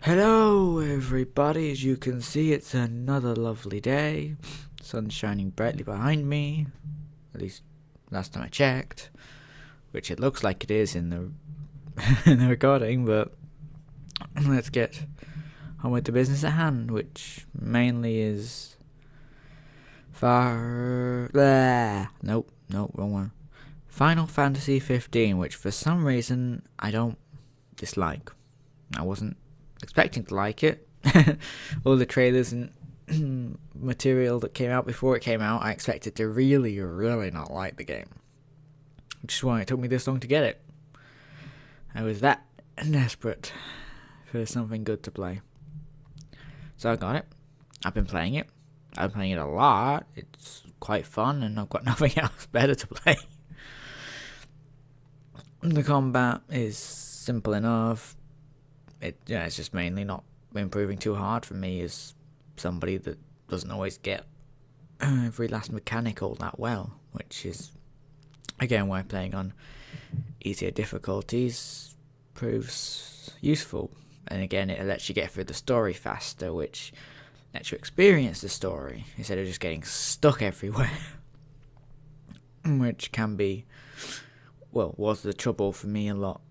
Hello everybody, as you can see it's another lovely day. Sun's shining brightly behind me, at least last time I checked, which it looks like it is in the in the recording, but let's get on with the business at hand, which mainly is nope, wrong one. Final Fantasy 15, which for some reason I don't dislike. I wasn't expecting to like it. All the trailers and material that came out before it came out, I expected to really not like the game. Which is why it took me this long to get it. I was that desperate for something good to play. So I got it. I've been playing it. I've been playing it a lot. It's quite fun and I've got nothing else better to play. The combat is simple enough. It's just mainly not been proving too hard for me as somebody that doesn't always get every last mechanic all that well, which is again why playing on easier difficulties proves useful. And again, it lets you get through the story faster, which lets you experience the story instead of just getting stuck everywhere, which can be, was the trouble for me a lot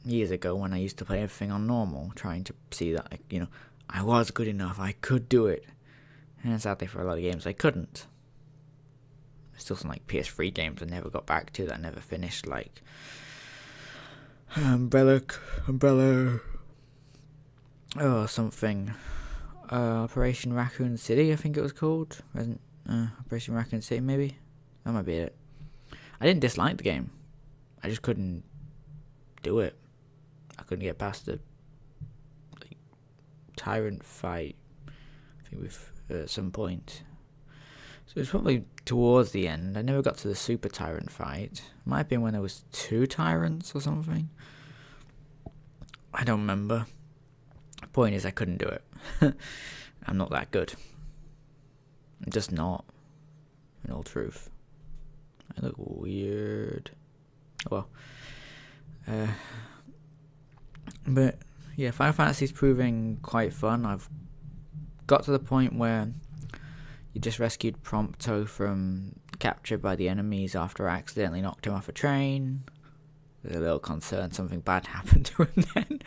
years ago when I used to play everything on normal, trying to see that, I was good enough, I could do it. And sadly for a lot of games I couldn't. Still some like PS3 games I never got back to, that I never finished, like Umbrella, something. Operation Raccoon City, I think it was called. Operation Raccoon City, maybe? That might be it. I didn't dislike the game. I just couldn't do it. I couldn't get past the tyrant fight, I think, at some point. So it was probably towards the end. I never got to the super tyrant fight. It might have been when there was 2 tyrants or something. I don't remember. The point is I couldn't do it. I'm not that good. I'm just not, in all truth. I look weird. Well, but yeah, Final Fantasy's proving quite fun. I've got to the point where you just rescued Prompto from capture by the enemies after I accidentally knocked him off a train. There's a little concern something bad happened to him then,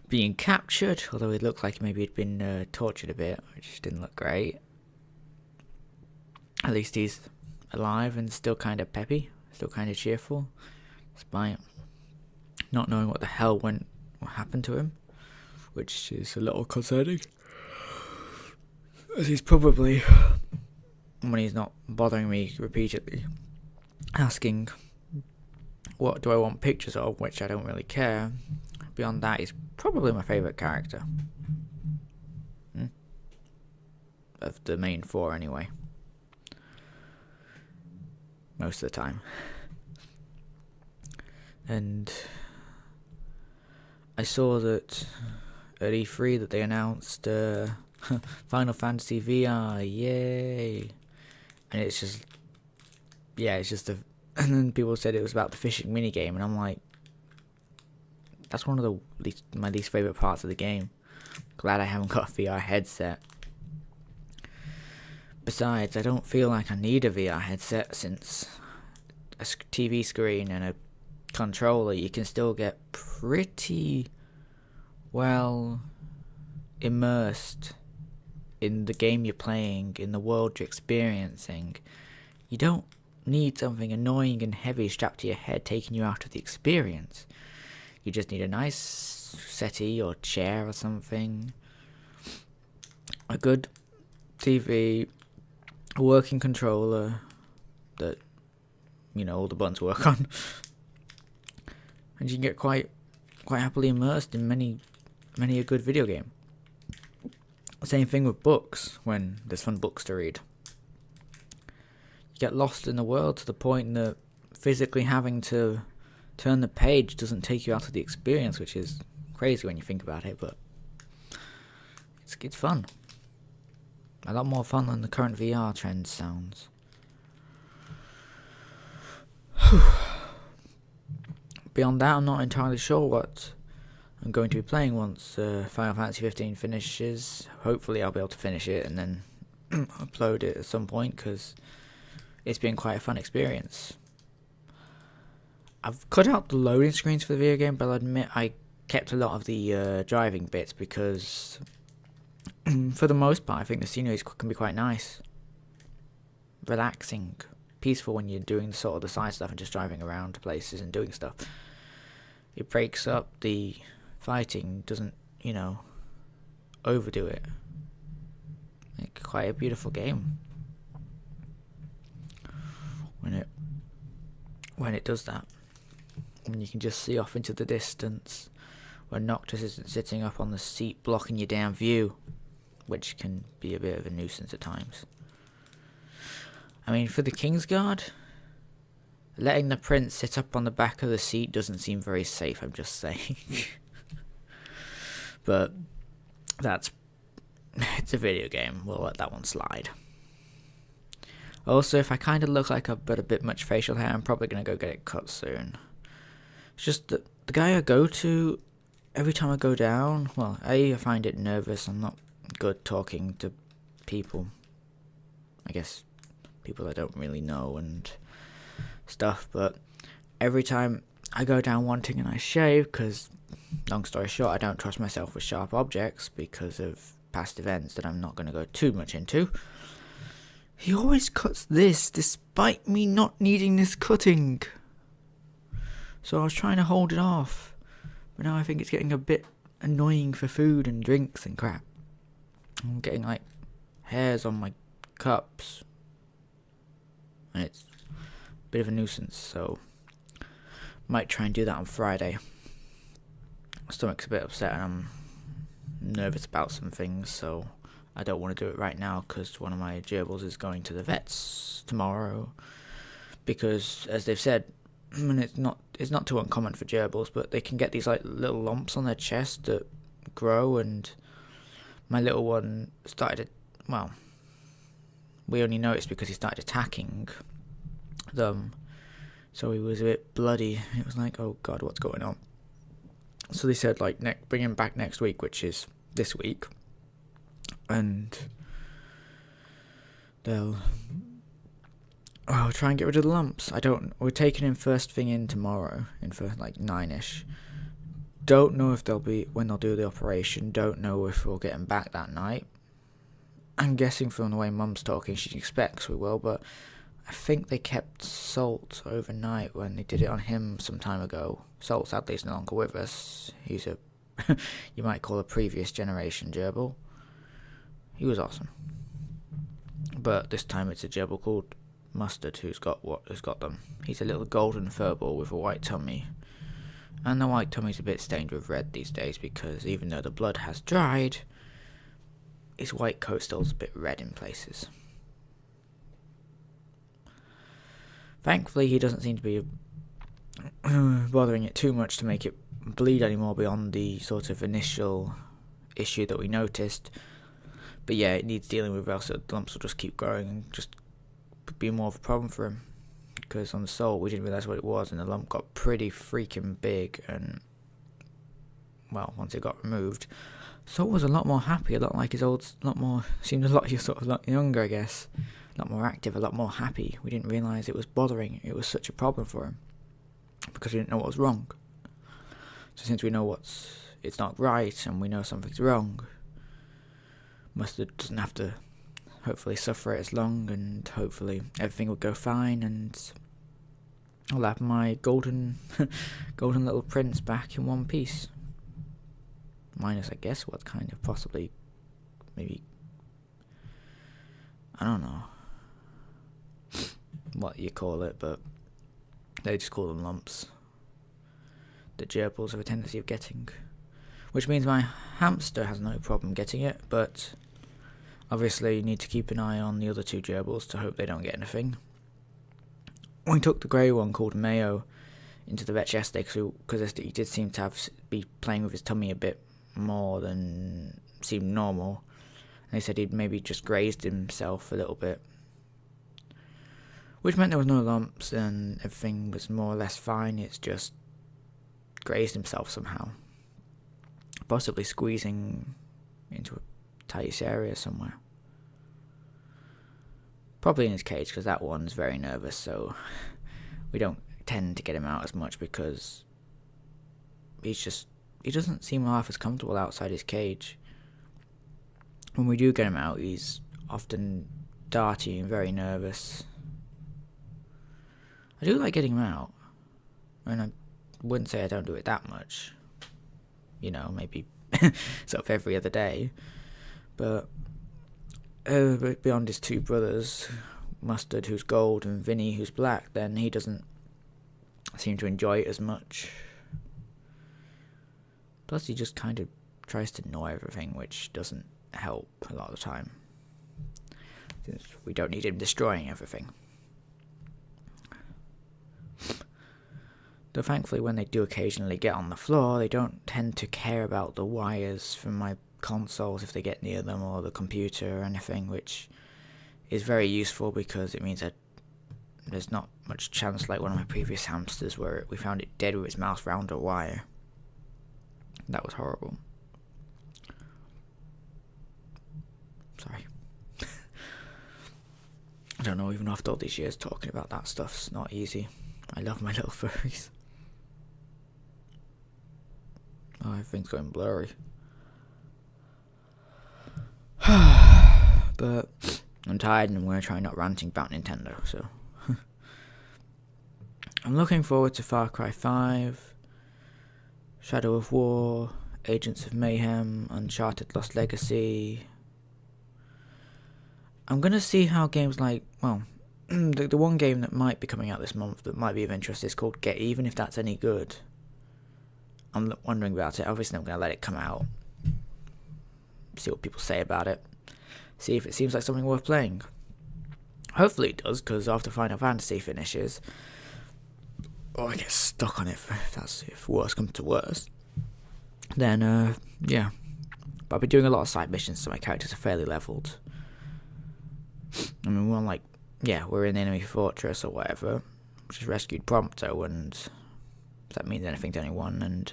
being captured, although it looked like maybe he'd been tortured a bit, which didn't look great. At least he's alive and still kind of peppy, still kind of cheerful, despite not knowing what the hell happened to him, which is a little concerning, as he's probably, when he's not bothering me repeatedly, asking what do I want pictures of, which I don't really care. Beyond that, he's probably my favourite character. Of the main 4 anyway. Most of the time. And I saw that at E3 that they announced Final Fantasy VR, yay! And it's just, and then people said it was about the fishing minigame, and I'm like, that's one of my least favourite parts of the game. Glad I haven't got a VR headset. Besides, I don't feel like I need a VR headset, since a TV screen and a controller, you can still get pretty well immersed in the game you're playing, in the world you're experiencing. You don't need something annoying and heavy strapped to your head taking you out of the experience. You just need a nice settee or chair or something, a good TV, a working controller that all the buttons work on, and you can get quite happily immersed in many a good video game. Same thing with books, when there's fun books to read. You get lost in the world to the point that physically having to turn the page doesn't take you out of the experience, which is crazy when you think about it, but it's fun. A lot more fun than the current VR trend sounds. Beyond that, I'm not entirely sure what I'm going to be playing once Final Fantasy 15 finishes. Hopefully I'll be able to finish it and then upload it at some point, because it's been quite a fun experience. I've cut out the loading screens for the video game, but I'll admit I kept a lot of the driving bits, because for the most part I think the scenery can be quite nice, relaxing, peaceful when you're doing sort of the side stuff and just driving around places and doing stuff. It breaks up the fighting, doesn't, overdo it. Like, quite a beautiful game when it does that. When you can just see off into the distance, when Noctis isn't sitting up on the seat blocking your damn view, which can be a bit of a nuisance at times. I mean, for the Kingsguard, letting the prince sit up on the back of the seat doesn't seem very safe, I'm just saying. But it's a video game, we'll let that one slide. Also, if I kind of look like I've got a bit much facial hair, I'm probably going to go get it cut soon. It's just that the guy I go to, every time I go down, well, I find it nervous. I'm not good talking to people. I guess people I don't really know and stuff, but every time I go down wanting a nice shave, because, long story short, I don't trust myself with sharp objects because of past events that I'm not going to go too much into, he always cuts this, despite me not needing this cutting. So I was trying to hold it off, but now I think it's getting a bit annoying for food and drinks and crap. I'm getting, like, hairs on my cups, and it's a bit of a nuisance, so might try and do that on Friday. My stomach's a bit upset and I'm nervous about some things, so I don't want to do it right now, because one of my gerbils is going to the vets tomorrow, because, as they've said, and it's not too uncommon for gerbils, but they can get these like little lumps on their chest that grow, and my little one started, well, we only noticed because he started attacking them, so he was a bit bloody. It was like, oh god, what's going on? So they said, like, bring him back next week, which is this week, and they'll try and get rid of the lumps. We're taking him first thing in tomorrow, for like 9ish. Don't know if when they'll do the operation. Don't know if we'll get him back that night. I'm guessing from the way Mum's talking, she expects we will, but I think they kept Salt overnight when they did it on him some time ago. Salt sadly is no longer with us. He's a, you might call a previous generation gerbil. He was awesome. But this time it's a gerbil called Mustard who's got them. He's a little golden furball with a white tummy. And the white tummy's a bit stained with red these days, because even though the blood has dried, his white coat still's a bit red in places. Thankfully, he doesn't seem to be bothering it too much to make it bleed anymore beyond the sort of initial issue that we noticed. But yeah, it needs dealing with, else the lumps will just keep growing and just be more of a problem for him. Because on the Salt, we didn't realise what it was, and the lump got pretty freaking big, and, well, once it got removed, Salt was a lot more happy, a lot like his old, seemed a lot younger, I guess. A lot more active, a lot more happy. We didn't realise it was bothering, it was such a problem for him, because we didn't know what was wrong. So since we know it's not right, and we know something's wrong, Mustard doesn't have to hopefully suffer it as long, and hopefully everything will go fine, and I'll have my golden little prince back in one piece. Minus, I guess, what kind of possibly, maybe, I don't know what you call it, but they just call them lumps that gerbils have a tendency of getting. Which means my hamster has no problem getting it, but obviously you need to keep an eye on the other two gerbils to hope they don't get anything. We took the grey one called Mayo into the vet yesterday because he did seem to be playing with his tummy a bit more than seemed normal. And they said he'd maybe just grazed himself a little bit, which meant there was no lumps and everything was more or less fine. It's just grazed himself somehow. possibly squeezing into a tight area somewhere. Probably in his cage, because that one's very nervous, so we don't tend to get him out as much because he doesn't seem half as comfortable outside his cage. When we do get him out, he's often darty and very nervous. I do like getting him out, and I wouldn't say I don't do it that much. Maybe sort of every other day. But beyond his two brothers, Mustard, who's gold, and Vinny, who's black, then he doesn't seem to enjoy it as much. Plus, he just kind of tries to know everything, which doesn't help a lot of the time, since we don't need him destroying everything. Though thankfully when they do occasionally get on the floor, they don't tend to care about the wires from my consoles if they get near them, or the computer or anything, which is very useful because it means that there's not much chance like one of my previous hamsters where we found it dead with its mouth round a wire. That was horrible. Sorry. I don't know, even after all these years talking about that stuff's not easy. I love my little furries. Oh, everything's going blurry. But I'm tired and I'm going to try not ranting about Nintendo, so. I'm looking forward to Far Cry 5, Shadow of War, Agents of Mayhem, Uncharted Lost Legacy. I'm going to see how games like, the one game that might be coming out this month that might be of interest is called Get Even, if that's any good. I'm wondering about it. Obviously I'm going to let it come out, see what people say about it, see if it seems like something worth playing. Hopefully it does, because after Final Fantasy finishes, or I get stuck on it, if worse comes to worse, then yeah. But I've been doing a lot of side missions, so my characters are fairly leveled. I mean, we're in the enemy fortress or whatever, which has rescued Prompto, and if that means anything to anyone, and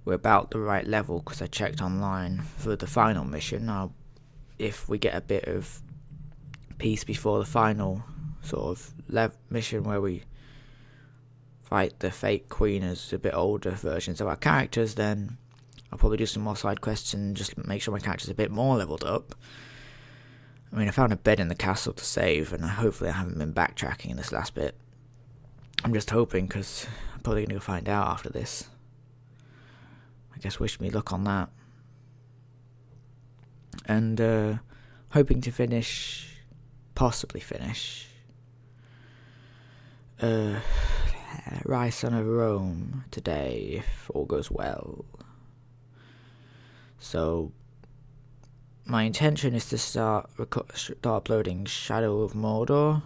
we're about the right level because I checked online for the final mission. Now, if we get a bit of peace before the final sort of mission where we fight the fake queen as a bit older versions of our characters, then I'll probably do some more side quests and just make sure my character's a bit more leveled up. I mean, I found a bed in the castle to save, and hopefully I haven't been backtracking in this last bit. I'm just hoping, because I'm probably going to go find out after this. I guess wish me luck on that. And hoping to possibly finish Rise Son of Rome today, if all goes well. So my intention is to start uploading Shadow of Mordor,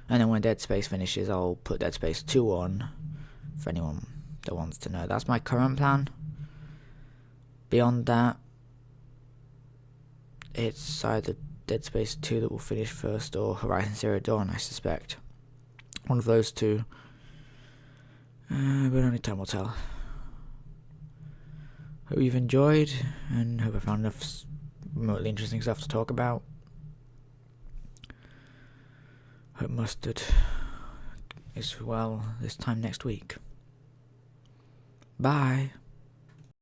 and then when Dead Space finishes, I'll put Dead Space 2 on, for anyone that wants to know. That's my current plan. Beyond that, it's either Dead Space 2 that will finish first, or Horizon Zero Dawn, I suspect. One of those two. But only time will tell. Hope you've enjoyed, and hope I found enough remotely interesting stuff to talk about. Hope Mustard is well this time next week. Bye.